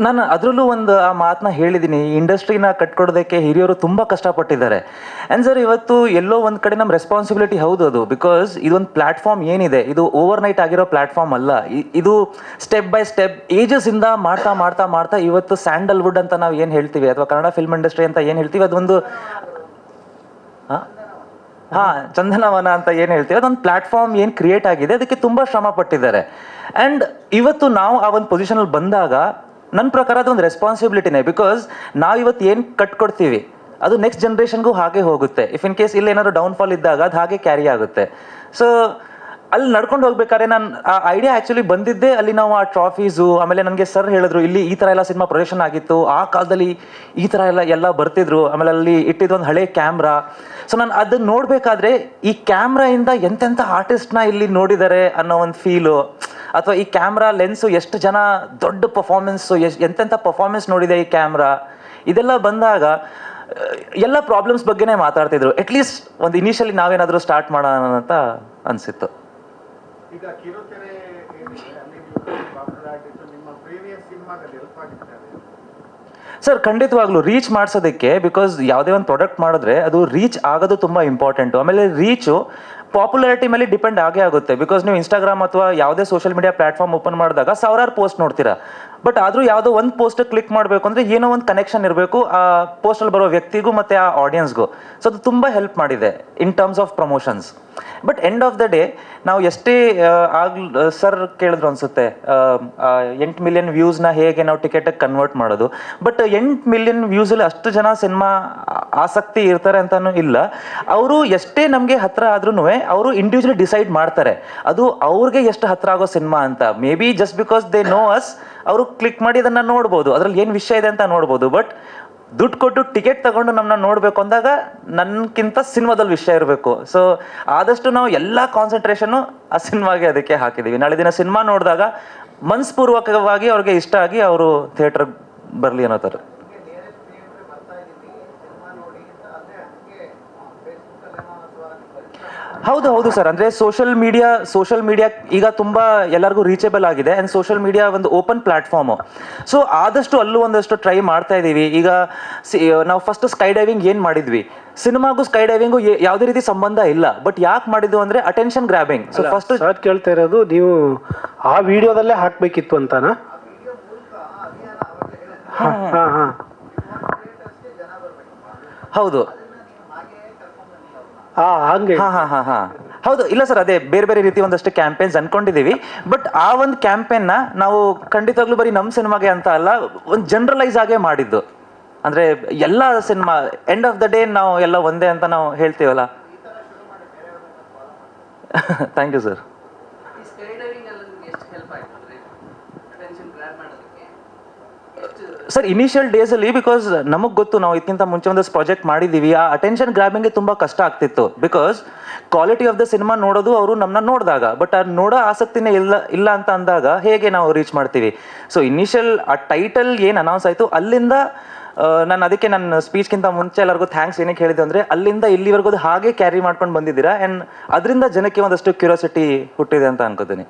ನಾನು ಅದರಲ್ಲೂ ಒಂದು ಆ ಮಾತನ್ನ ಹೇಳಿದ್ದೀನಿ, ಇಂಡಸ್ಟ್ರಿನ ಕಟ್ಕೊಡೋದಕ್ಕೆ ಹಿರಿಯರು ತುಂಬ ಕಷ್ಟಪಟ್ಟಿದ್ದಾರೆ. ಆ್ಯಂಡ್ ಸರ್ ಇವತ್ತು ಎಲ್ಲೋ ಒಂದು ಕಡೆ ನಮ್ಮ ರೆಸ್ಪಾನ್ಸಿಬಿಲಿಟಿ ಹೌದು ಅದು, ಬಿಕಾಸ್ ಇದೊಂದು ಪ್ಲ್ಯಾಟ್ಫಾರ್ಮ್ ಏನಿದೆ ಇದು ಓವರ್ ನೈಟ್ ಆಗಿರೋ ಪ್ಲ್ಯಾಟ್ಫಾರ್ಮ್ ಅಲ್ಲ. ಇದು ಸ್ಟೆಪ್ ಬೈ ಸ್ಟೆಪ್ ಏಜಸ್ಸಿಂದ ಮಾಡ್ತಾ ಮಾಡ್ತಾ ಮಾಡ್ತಾ ಇವತ್ತು ಸ್ಯಾಂಡಲ್ವುಡ್ ಅಂತ ನಾವು ಏನು ಹೇಳ್ತೀವಿ ಅಥವಾ ಕನ್ನಡ ಫಿಲ್ಮ್ ಇಂಡಸ್ಟ್ರಿ ಅಂತ ಏನು ಹೇಳ್ತೀವಿ ಅದೊಂದು ಚಂದನವನ ಅಂತ ಏನು ಹೇಳ್ತೀವಿ ಅದೊಂದು ಪ್ಲ್ಯಾಟ್ಫಾರ್ಮ್ ಏನು ಕ್ರಿಯೇಟ್ ಆಗಿದೆ, ಅದಕ್ಕೆ ತುಂಬ ಶ್ರಮ ಪಟ್ಟಿದ್ದಾರೆ. ಆ್ಯಂಡ್ ಇವತ್ತು ನಾವು ಆ ಒಂದು ಪೊಸಿಷನಲ್ಲಿ ಬಂದಾಗ ನನ್ನ ಪ್ರಕಾರ ಅದೊಂದು ರೆಸ್ಪಾನ್ಸಿಬಿಲಿಟಿನೇ. ಬಿಕಾಸ್ ನಾವು ಇವತ್ತು ಏನು ಕಟ್ಕೊಡ್ತೀವಿ ಅದು ನೆಕ್ಸ್ಟ್ ಜನ್ರೇಷನ್ಗೂ ಹಾಗೆ ಹೋಗುತ್ತೆ. ಇಫ್ ಇನ್ ಕೇಸ್ ಇಲ್ಲಿ ಏನಾದ್ರು ಡೌನ್ಫಾಲ್ ಇದ್ದಾಗ ಅದು ಹಾಗೆ ಕ್ಯಾರಿ ಆಗುತ್ತೆ. ಸೊ ಅಲ್ಲಿ ನಡ್ಕೊಂಡು ಹೋಗ್ಬೇಕಾದ್ರೆ ನಾನು ಆ ಐಡಿಯಾ ಆ್ಯಕ್ಚುಲಿ ಬಂದಿದ್ದೆ ಅಲ್ಲಿ ನಾವು ಆ ಟ್ರಾಫೀಸು, ಆಮೇಲೆ ನನಗೆ ಸರ್ ಹೇಳಿದ್ರು ಇಲ್ಲಿ ಈ ಥರ ಎಲ್ಲ ಸಿನಿಮಾ ಪ್ರೊಜೆಕ್ಷನ್ ಆಗಿತ್ತು, ಆ ಕಾಲದಲ್ಲಿ ಈ ಥರ ಎಲ್ಲ ಬರ್ತಿದ್ರು, ಆಮೇಲೆ ಅಲ್ಲಿ ಇಟ್ಟಿದ್ದೊಂದು ಹಳೆ ಕ್ಯಾಮ್ರಾ. ಸೊ ನಾನು ಅದನ್ನು ನೋಡಬೇಕಾದ್ರೆ ಈ ಕ್ಯಾಮ್ರಾಯಿಂದ ಎಂತೆಂಥ ಆರ್ಟಿಸ್ಟ್ನ ಇಲ್ಲಿ ನೋಡಿದ್ದಾರೆ ಅನ್ನೋ ಒಂದು ಫೀಲು, ಅಥವಾ ಈ ಕ್ಯಾಮ್ರಾ ಲೆನ್ಸು ಎಷ್ಟು ಜನ ದೊಡ್ಡ ಪರ್ಫಾರ್ಮೆನ್ಸು ಎಂತೆಂಥ ಪರ್ಫಾರ್ಮೆನ್ಸ್ ನೋಡಿದೆ ಈ ಕ್ಯಾಮ್ರಾ, ಇದೆಲ್ಲ ಬಂದಾಗ ಎಲ್ಲ ಪ್ರಾಬ್ಲಮ್ಸ್ ಬಗ್ಗೆನೇ ಮಾತಾಡ್ತಿದ್ರು. ಅಟ್ಲೀಸ್ಟ್ ಒಂದು ಇನಿಷಿಯಲಿ ನಾವೇನಾದರೂ ಸ್ಟಾರ್ಟ್ ಮಾಡೋಣ ಅಂತ ಅನಿಸಿತ್ತು. ಈಗ ಕಿರುತೆರೆ ನಿಮ್ಮ ಪ್ರೀವಿಯಸ್ ಸಿನಿಮಾದಲ್ಲಿ ಹೆಲ್ಪ್ ಆಗಿದ್ದಾರೆ ಸರ್? ಖಂಡಿತವಾಗ್ಲೂ ರೀಚ್ ಮಾಡಿಸೋದಕ್ಕೆ, ಬಿಕಾಸ್ ಯಾವುದೇ ಒಂದು ಪ್ರಾಡಕ್ಟ್ ಮಾಡಿದ್ರೆ ಅದು ರೀಚ್ ಆಗೋದು ತುಂಬ ಇಂಪಾರ್ಟೆಂಟು. ಆಮೇಲೆ ರೀಚು ಪಾಪ್ಯುಲಾರಿಟಿ ಮೇಲೆ ಡಿಪೆಂಡ್ ಆಗೇ ಆಗುತ್ತೆ. ಬಿಕಾಸ್ ನೀವು ಇನ್ಸ್ಟಾಗ್ರಾಮ್ ಅಥವಾ ಯಾವುದೇ ಸೋಷಿಯಲ್ ಮೀಡಿಯಾ ಪ್ಲಾಟ್ಫಾರ್ಮ್ ಓಪನ್ ಮಾಡಿದಾಗ ಸಾವಿರಾರು ಪೋಸ್ಟ್ ನೋಡ್ತೀರಾ, ಬಟ್ ಆದರೂ ಯಾವುದೋ ಒಂದು ಪೋಸ್ಟ್ ಕ್ಲಿಕ್ ಮಾಡಬೇಕು ಅಂದರೆ ಏನೋ ಒಂದು ಕನೆಕ್ಷನ್ ಇರಬೇಕು ಆ ಪೋಸ್ಟಲ್ಲಿ ಬರೋ ವ್ಯಕ್ತಿಗೂ ಮತ್ತು ಆ ಆಡಿಯನ್ಸ್ಗೂ. ಸೊ ಅದು ತುಂಬ ಹೆಲ್ಪ್ ಮಾಡಿದೆ in terms of promotions. But end of the day ನಾವು ಎಷ್ಟೇ ಸರ್ ಕೇಳಿದ್ರು ಅನಿಸುತ್ತೆ 8 ಮಿಲಿಯನ್ ವ್ಯೂಸ್ನ ಹೇಗೆ ನಾವು ಟಿಕೆಟಿಗೆ ಕನ್ವರ್ಟ್ ಮಾಡೋದು. ಬಟ್ 8 ಮಿಲಿಯನ್ ವ್ಯೂಸಲ್ಲಿ ಅಷ್ಟು ಜನ ಸಿನಿಮಾ ಆಸಕ್ತಿ ಇರ್ತಾರೆ ಅಂತಲೂ ಇಲ್ಲ. ಅವರು ಎಷ್ಟೇ ನಮಗೆ ಹತ್ರ ಆದ್ರೂ ಅವರು ಇಂಡಿವಿಜುವಲಿ ಡಿಸೈಡ್ ಮಾಡ್ತಾರೆ ಅದು ಅವ್ರಿಗೆ ಎಷ್ಟು ಹತ್ರ ಆಗೋ ಸಿನಿಮಾ ಅಂತ. May be just because they know us ಅವರು ಕ್ಲಿಕ್ ಮಾಡಿ ಅದನ್ನು ನೋಡ್ಬೋದು, ಅದರಲ್ಲಿ ಏನು ವಿಷಯ ಇದೆ ಅಂತ ನೋಡ್ಬೋದು. ಬಟ್ ದುಡ್ಡು ಕೊಟ್ಟು ಟಿಕೆಟ್ ತಗೊಂಡು ನಮ್ಮನ್ನ ನೋಡಬೇಕು ಅಂದಾಗ ನನ್ಗಿಂತ ಸಿನಿಮಾದಲ್ಲಿ ವಿಷಯ ಇರಬೇಕು. ಸೊ ಆದಷ್ಟು ನಾವು ಎಲ್ಲ ಕಾನ್ಸಂಟ್ರೇಷನ್ನು ಆ ಸಿನಿಮಾಗೆ ಅದಕ್ಕೆ ಹಾಕಿದ್ದೀವಿ. ನಾಳೆ ದಿನ ಸಿನಿಮಾ ನೋಡಿದಾಗ ಮನಸ್ಪೂರ್ವಕವಾಗಿ ಅವ್ರಿಗೆ ಇಷ್ಟ ಆಗಿ ಅವರು ಥಿಯೇಟರ್ಗೆ ಬರಲಿ ಅನ್ನೋ ಥರ. ಹೌದು ಸರ್, ಅಂದರೆ ಸೋಷಲ್ ಮೀಡಿಯಾ ಈಗ ತುಂಬ ಎಲ್ಲರಿಗೂ ರೀಚೇಬಲ್ ಆಗಿದೆ. ಆ್ಯಂಡ್ ಸೋಷಲ್ ಮೀಡಿಯಾ ಒಂದು ಓಪನ್ ಪ್ಲಾಟ್ಫಾರ್ಮು. ಸೊ ಆದಷ್ಟು ಅಲ್ಲೂ ಒಂದಷ್ಟು ಟ್ರೈ ಮಾಡ್ತಾ ಇದ್ದೀವಿ. ಈಗ ನಾವು ಫಸ್ಟ್ ಸ್ಕೈ ಡೈವಿಂಗ್ ಏನು ಮಾಡಿದ್ವಿ, ಸಿನಿಮಾಗೂ ಸ್ಕೈ ಡೈವಿಂಗು ಯಾವುದೇ ರೀತಿ ಸಂಬಂಧ ಇಲ್ಲ. ಬಟ್ ಯಾಕೆ ಮಾಡಿದ್ವು ಅಂದರೆ ಅಟೆನ್ಷನ್ ಗ್ರಾಬಿಂಗ್. ಸೊ ಫಸ್ಟ್ ಕೇಳ್ತಾ ಇರೋದು ನೀವು ಆ ವಿಡಿಯೋದಲ್ಲೇ ಹಾಕಬೇಕಿತ್ತು ಅಂತನಾ? ಹೌದು ಹಂಗೆ ಹೌದು. ಇಲ್ಲ ಸರ್, ಅದೇ ಬೇರೆ ಬೇರೆ ರೀತಿ ಒಂದಷ್ಟು ಕ್ಯಾಂಪೇನ್ಸ್ ಅನ್ಕೊಂಡಿದ್ದೀವಿ. ಬಟ್ ಆ ಒಂದು ಕ್ಯಾಂಪೇನ್ನ ನಾವು ಖಂಡಿತವಾಗ್ಲೂ ಬರೀ ನಮ್ಮ ಸಿನಿಮಾಗೆ ಅಂತ ಅಲ್ಲ, ಒಂದು ಜನರಲೈಸ್ ಆಗೇ ಮಾಡಿದ್ದು. ಅಂದರೆ ಎಲ್ಲ cinema end of the day ನಾವು ಎಲ್ಲ ಒಂದೇ ಅಂತ ನಾವು ಹೇಳ್ತೀವಲ್ಲ. Thank you sir. Sir initial ಡೇಸಲ್ಲಿ ಬಿಕಾಸ್ ನಮಗೆ ಗೊತ್ತು ನಾವು ಇದಕ್ಕಿಂತ ಮುಂಚೆ ಒಂದಷ್ಟು ಪ್ರಾಜೆಕ್ಟ್ ಮಾಡಿದ್ದೀವಿ, ಆ ಅಟೆನ್ಷನ್ ಗ್ರಾಬಿಂಗ್ಗೆ ತುಂಬ ಕಷ್ಟ ಆಗ್ತಿತ್ತು. Because quality of the cinema ನೋಡೋದು ಅವರು ನಮ್ಮನ್ನ ನೋಡಿದಾಗ, ಬಟ್ ಅದು ನೋಡೋ ಆಸಕ್ತಿನೇ ಇಲ್ಲ ಅಂತ ಅಂದಾಗ ಹೇಗೆ ನಾವು ರೀಚ್ ಮಾಡ್ತೀವಿ. ಸೊ ಇನಿಷಿಯಲ್ ಆ ಟೈಟಲ್ ಏನು ಅನೌನ್ಸ್ ಆಯಿತು ಅಲ್ಲಿಂದ ನಾನು ಅದಕ್ಕೆ ನನ್ನ ಸ್ಪೀಚ್ಗಿಂತ ಮುಂಚೆ ಎಲ್ಲರಿಗೂ ಥ್ಯಾಂಕ್ಸ್ ಏನಕ್ಕೆ ಹೇಳಿದೆ ಅಂದರೆ ಅಲ್ಲಿಂದ ಇಲ್ಲಿವರೆಗೂ ಅದು ಹಾಗೆ ಕ್ಯಾರಿ ಮಾಡ್ಕೊಂಡು ಬಂದಿದ್ದೀರಾ. ಆ್ಯಂಡ್ ಅದರಿಂದ ಜನಕ್ಕೆ ಒಂದಷ್ಟು ಕ್ಯೂರಿಯಾಸಿಟಿ ಹುಟ್ಟಿದೆ ಅಂತ ಅನ್ಕೋತೀನಿ.